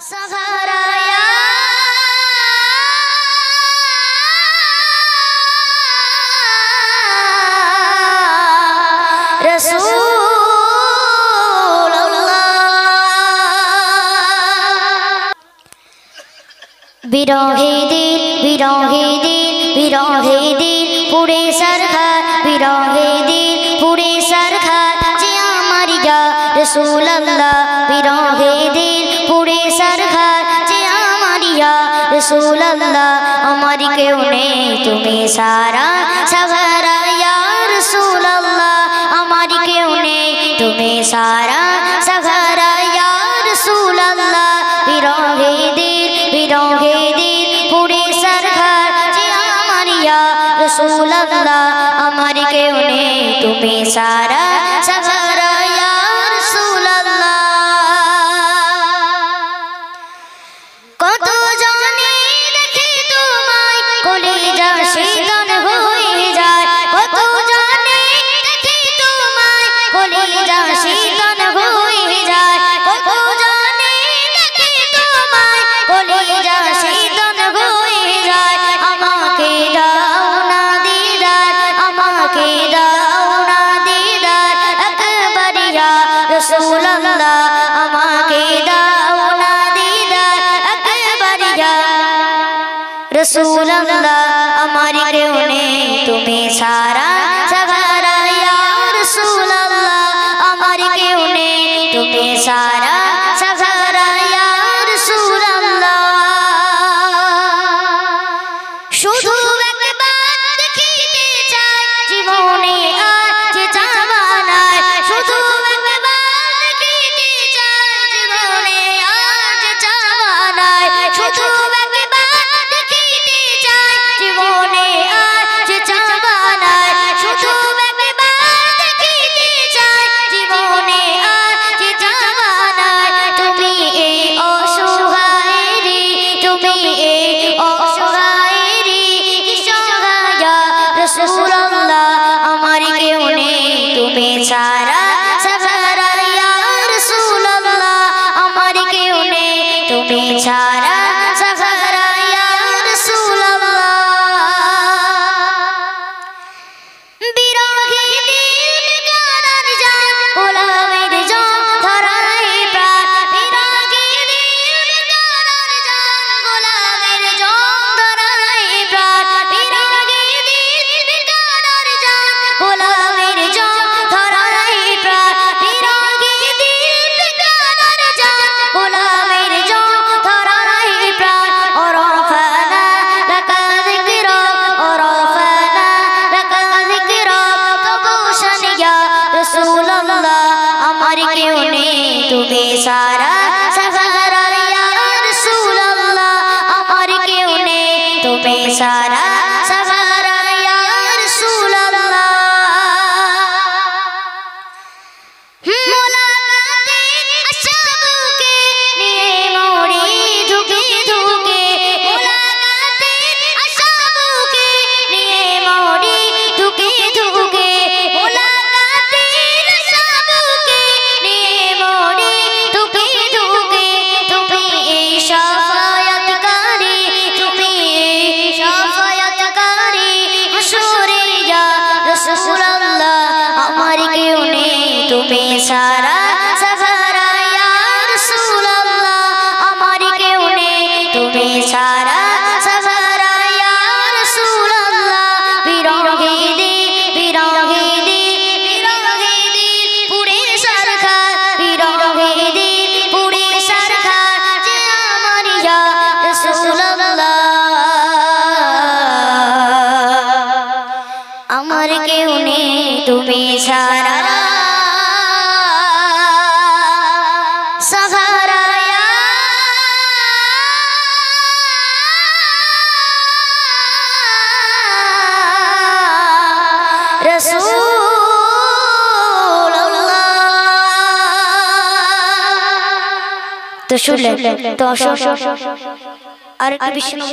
सहारा या रसूल अल्लाह। बिरहे दिल पुरे सरखार बिरहे दिल पुरे सरखार जे आमार या रसूल अल्लाह। बिरहे दिल पुरे सरखार जे आमार या रसूल अल्लाह। आमार केउ नेई तुमी सारा सहारा या रसूल अल्लाह। आमार केउ नेई तुमी सारा सहारा या रसूल अल्लाह। बिरहे दिल पुरे सरखार जे आमार या रसूल अल्लाह। आमार केउ नेई तुमी सारा सहारा या रसूल अल्लाह। कत जने देखि तुम्हाय कलिजा शीतल हये जाय। कत जने देखि तुम्हाय कलिजा शीतल हये जाय। कत जने देखि तुम्हाय कलिजा शीतल हये जाय। आमाके दाओ ना दीदार आमाके दाओ ना दीदार एकबार या रसूल अल्लाह। आमाके दाओ ना दीदार एकबार या रसूल अल्लाह। आमार केउ नेई तुमी सारा सहारा या रसूल अल्लाह। आमार केउ नेई तुमी सारा सहारा या रसूल अल्लाह। शुधु एकबार देखिते चाই জীবনে আর যে চাওয়া নাই। শুধু একবার দেখিতে চাই জীবনে আর যে চাওয়া নাই। শুধু একবার দেখিতে চাই জীবনে আর যে চাওয়া নাই। শুধু একবার দেখিতে চাই জীবনে আর যে চাওয়া নাই। তুমি এই অসহায়েরই তুমি এই অসহায়েরই সহায়া रसूल अल्लाह। आमार केउ नेई तुमी सारा सहारा या रसूल अल्लाह। आमार केउ नेई तुमी सारा सहारा या रसूल अल्लाह। बिरहे दिल बेगानार जान गोलामेर जन धराय प्राण। बिरहे दिल बेगानार जान गोलामेर जन धराय प्राण। बिरहे दिल बेगानार जान गोलामेर जन धराय प्राण। बिरहे दिल बेगानार जान गोलामेर जन धराय प्राण। रफाना लका जिक्रा रफाना लका जिक्रा कबूशन या रसूल अल्लाह। आमार केउ नेई तुमी सारा सहारा या रसूल अल्लाह। आमार केउ नेई तुमी सारा सहारा या रसूल अल्लाह। मुलाकाते अशबुके निये मोड़ी धुके धुके। मुलाकाते अशबुके निये मोड़ी धुके धुके। मुलाकाते अशबुके निये मोड़ी धुके धुके। तुमी এই শাফায়াতকারী তুমি এই শাফায়াতকারী হাসরে ইয়া রাসূল আল্লাহ। আমার কেউ নেই তুমি সারা সহারা ইয়া রাসূল আল্লাহ। আমার কেউ নেই তুমি সারা সহারা ইয়া রাসূল আল্লাহ। বিরহে দিল পুরে सरखार। बिरहे दिल पुरे सरखार जे आमार या रसूल अल्लाह। आमार केउ नेई तुमी सारा सहारा या रसूल अल्लाह। तो शुनलेन तो আর একটু বিষ্ণু